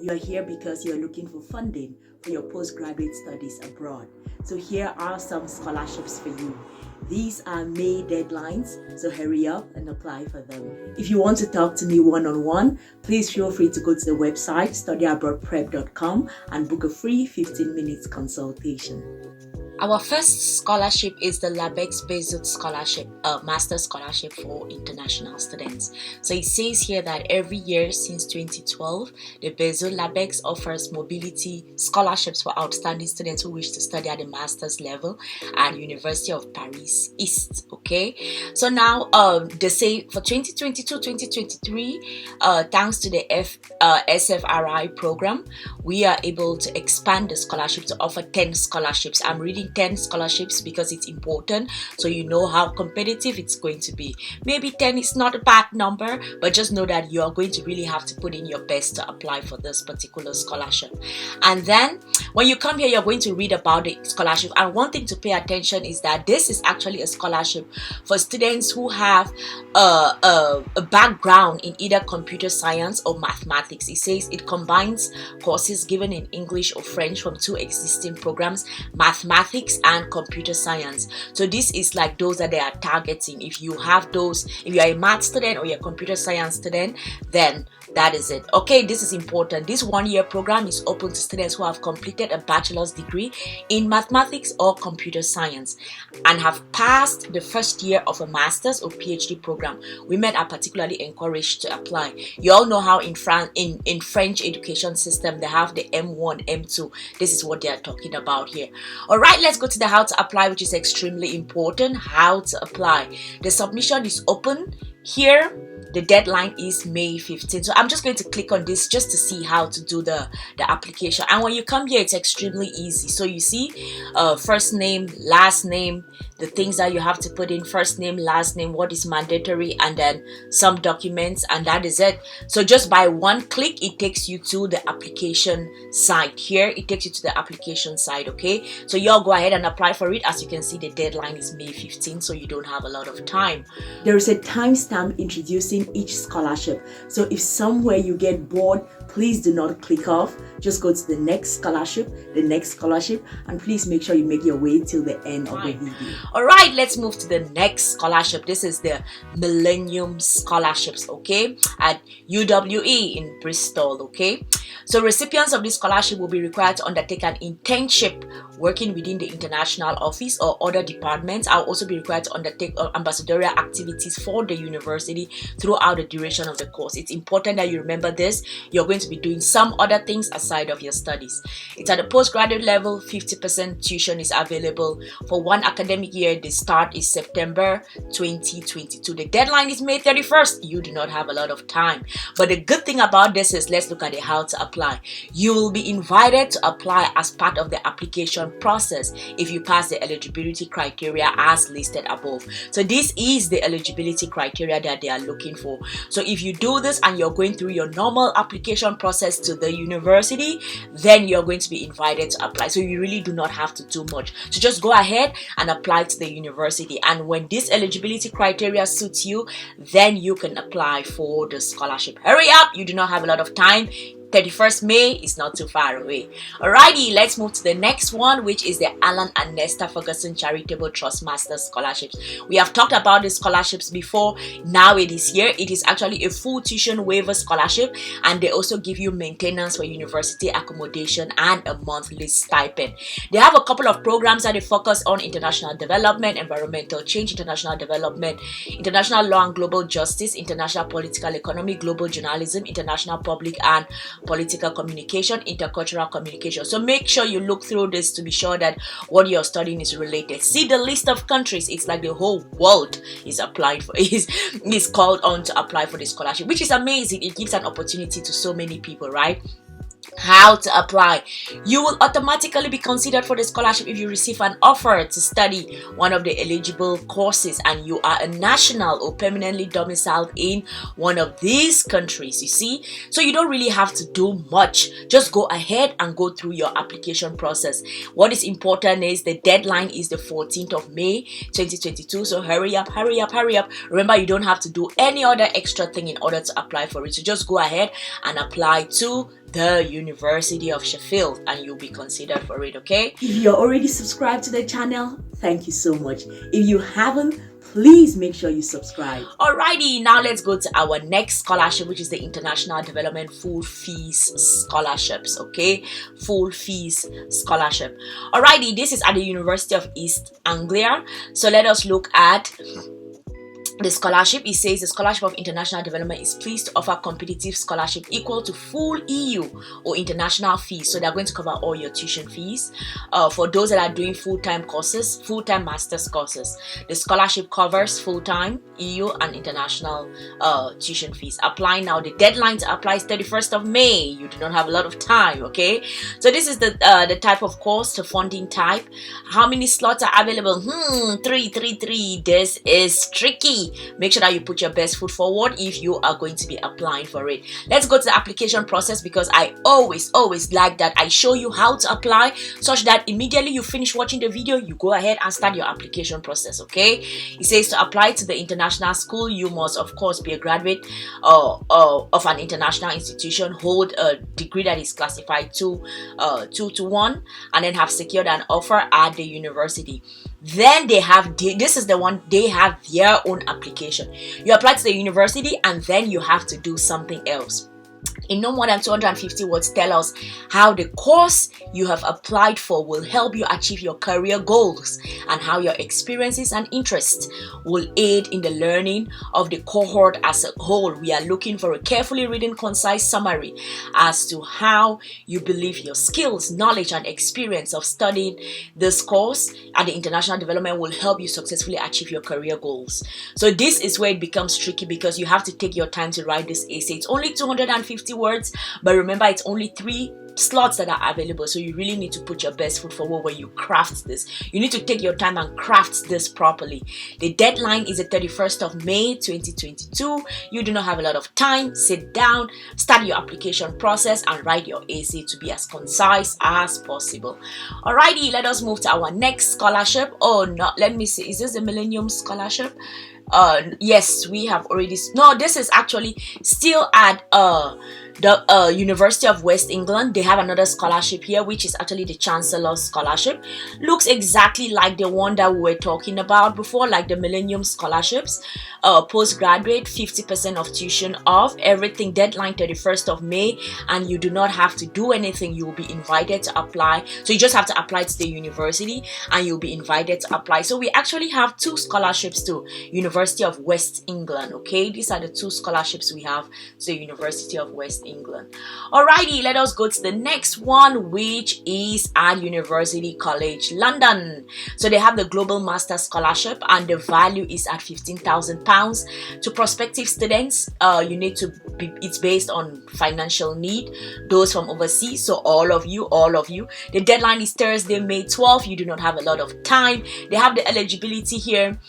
You're here because you're looking for funding for your postgraduate studies abroad. So here are some scholarships for you. These are May deadlines, so hurry up and apply for them. If you want to talk to me one-on-one, please feel free to go to the website studyabroadprep.com and book a free 15 minutes consultation. Our first scholarship is the LABEX Bézout Scholarship, a master's scholarship for international students. So it says here that every year since 2012, the Bézout LABEX offers mobility scholarships for outstanding students who wish to study at the master's level at University of Paris East. Okay, so now they say for 2022-2023, thanks to the SFRI program, we are able to expand the scholarship to offer 10 scholarships. I'm reading 10 scholarships because it's important, so you know how competitive it's going to be. Maybe 10 is not a bad number, but just know that you are going to really have to put in your best to apply for this particular scholarship. And then when you come here, you're going to read about the scholarship. And one thing to pay attention is that this is actually a scholarship for students who have a background in either computer science or mathematics. It says it combines courses given in English or French from two existing programs, mathematics and computer science. So this is like those that they are targeting. If you have those, if you are a math student or you're a computer science student, then that is it. Okay, this is important. This one-year program is open to students who have completed a bachelor's degree in mathematics or computer science and have passed the first year of a master's or PhD program. Women are particularly encouraged to apply. You all know how in French education system they have the M1, M2. This is what they are talking about here. All right, let's go to the how to apply, which is extremely important. How to apply. The submission is open here. The deadline is May 15th. So I'm just going to click on this just to see how to do the application. And when you come here, it's extremely easy. So you see first name, last name, the things that you have to put in: first name, last name, what is mandatory, and then some documents, and that is it. So just by one click, it takes you to the application site. Here it takes you to the application site. Okay, so you all go ahead and apply for it. As you can see, the deadline is May 15th, so you don't have a lot of time. There is a timestamp introducing each scholarship, so if somewhere you get bored, please do not click off. Just go to the next scholarship, and please make sure you make your way till the end of the video. All right, let's move to the next scholarship. This is the Millennium scholarships, okay, at UWE in Bristol. Okay, so recipients of this scholarship will be required to undertake an internship working within the international office or other departments. I'll also be required to undertake ambassadorial activities for the university throughout the duration of the course. It's important that you remember this. You're going to be doing some other things aside of your studies. It's at the postgraduate level. 50% tuition is available for one academic year. The start is September 2022. The deadline is May 31st. You do not have a lot of time. But the good thing about this is, let's look at the how to apply. You will be invited to apply as part of the application process if you pass the eligibility criteria as listed above. So this is the eligibility criteria that they are looking for. So if you do this and you're going through your normal application process to the university, then you're going to be invited to apply. So you really do not have to do much. So just go ahead and apply to the university, and when this eligibility criteria suits you, then you can apply for the scholarship. Hurry up, you do not have a lot of time. 31st May is not too far away. Alrighty, let's move to the next one, which is the Allan and Nesta Ferguson Charitable Trust Masters Scholarships. We have talked about the scholarships before. Now it is here. It is actually a full tuition waiver scholarship, and they also give you maintenance for university accommodation and a monthly stipend. They have a couple of programs that they focus on: international development, environmental change, international development, international law and global justice, international political economy, global journalism, international public and political communication, intercultural communication. So make sure you look through this to be sure that what you're studying is related. See the list of countries. It's like the whole world is applied for, is called on to apply for the scholarship, which is amazing. It gives an opportunity to so many people, right? How to apply. You will automatically be considered for the scholarship if you receive an offer to study one of the eligible courses and you are a national or permanently domiciled in one of these countries, you see. So you don't really have to do much. Just go ahead and go through your application process. What is important is the deadline is the 14th of May 2022. So hurry up, hurry up, hurry up. Remember, you don't have to do any other extra thing in order to apply for it. So just go ahead and apply to the University of Sheffield, and you'll be considered for it, okay? If you're already subscribed to the channel, thank you so much. If you haven't, please make sure you subscribe. Alrighty, now let's go to our next scholarship, which is the International Development Full Fees Scholarships, okay? Full Fees Scholarship. Alrighty, this is at the University of East Anglia. So let us look at the scholarship. It says the Scholarship of International Development is pleased to offer competitive scholarship equal to full EU or international fees. So they're going to cover all your tuition fees for those that are doing full-time courses, full-time master's courses. The scholarship covers full-time EU and international tuition fees. Apply now. The deadline to apply is 31st of May. You do not have a lot of time, okay? So this is the type of course, the funding type. How many slots are available? Three. This is tricky. Make sure that you put your best foot forward if you are going to be applying for it. Let's go to the application process, because I always like that I show you how to apply, such that immediately you finish watching the video, you go ahead and start your application process, okay? It says to apply to the international school, you must of course be a graduate of an international institution, hold a degree that is classified 2 to 1, and then have secured an offer at the university. Then they have this is the one, they have their own application. You apply to the university, and then you have to do something else. In no more than 250 words, tell us how the course you have applied for will help you achieve your career goals, and how your experiences and interests will aid in the learning of the cohort as a whole. We are looking for a carefully written, concise summary as to how you believe your skills, knowledge, and experience of studying this course at the International Development will help you successfully achieve your career goals. So this is where it becomes tricky, because you have to take your time to write this essay. It's only 250 words, but remember, it's only 3 slots that are available, so you really need to put your best foot forward when you craft this. You need to take your time and craft this properly. The deadline is the 31st of May 2022. You do not have a lot of time. Sit down, start your application process, and write your essay to be as concise as possible. Alrighty, let us move to our next scholarship. Oh no, let me see, is this the Millennium Scholarship? Yes, we have already. No, this is actually still at the University of West England. They have another scholarship here, which is actually the Chancellor Scholarship. Looks exactly like the one that we were talking about before, like the Millennium Scholarships. Postgraduate, 50% of tuition off, everything. Deadline 31st of May, and you do not have to do anything. You will be invited to apply. So you just have to apply to the university, and you'll be invited to apply. So we actually have 2 scholarships to University of West England, okay? These are the 2 scholarships we have to the University of West England. Alrighty, let us go to the next one, which is at University College London. So they have the Global Master Scholarship, and the value is at £15,000 to prospective students. You need to be, it's based on financial need, those from overseas. So all of you, the deadline is Thursday, May 12th. You do not have a lot of time. They have the eligibility here.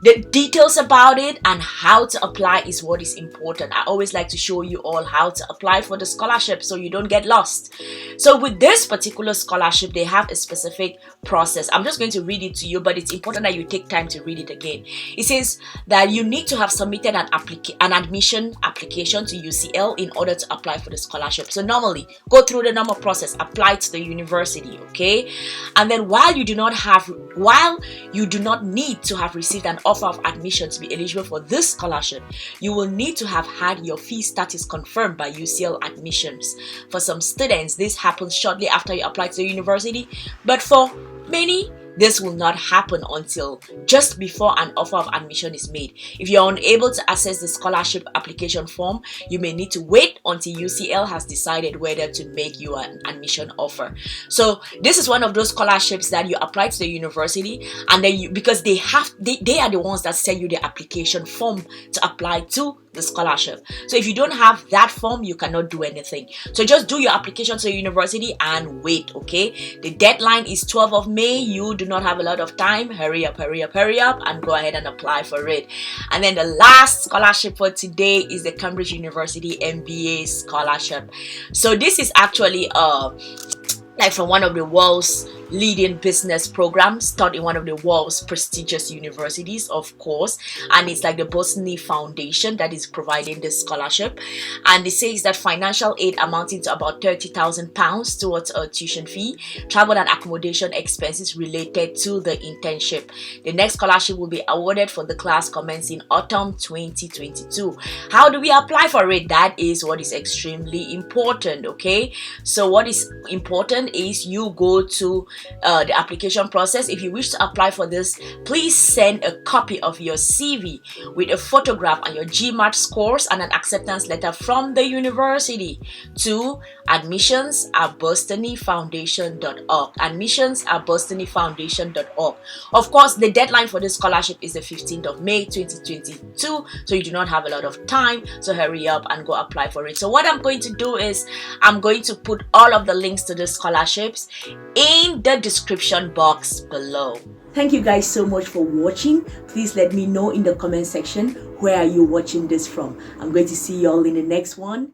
The details about it and how to apply is what is important. I always like to show you all how to apply for the scholarship so you don't get lost. So with this particular scholarship, they have a specific process. I'm just going to read it to you, but it's important that you take time to read it again. It says that you need to have submitted an admission application to UCL in order to apply for the scholarship. So normally, go through the normal process, apply to the university, okay? And then while you do not need to have received an offer of admission to be eligible for this scholarship, you will need to have had your fee status confirmed by UCL admissions. For some students, this happens shortly after you apply to the university, but for many, this will not happen until just before an offer of admission is made. If you're unable to access the scholarship application form, you may need to wait until UCL has decided whether to make you an admission offer. So this is one of those scholarships that you apply to the university, and then because they are the ones that send you the application form to apply to the scholarship. So if you don't have that form, you cannot do anything. So just do your application to the university and wait, okay? The deadline is 12th of May. You do not have a lot of time. Hurry up and go ahead and apply for it. And then the last scholarship for today is the Cambridge University MBA scholarship. So this is actually like from one of the world's leading business programs taught in one of the world's prestigious universities, of course, and it's like the Botany Foundation that is providing this scholarship. And it says that financial aid amounting to about £30,000 towards a tuition fee, travel and accommodation expenses related to the internship. The next scholarship will be awarded for the class commencing autumn 2022. How do we apply for it? That is what is extremely important. Okay, so what is important is you go to the application process. If you wish to apply for this, please send a copy of your CV with a photograph and your GMAT scores and an acceptance letter from the university to admissions@bostonyfoundation.org. admissions@bostonyfoundation.org. Of course, the deadline for this scholarship is the 15th of May 2022, so you do not have a lot of time, so hurry up and go apply for it. So what I'm going to do is I'm going to put all of the links to the scholarships in the description box below. Thank you guys so much for watching. Please let me know in the comment section where are you watching this from. I'm going to see you all in the next one.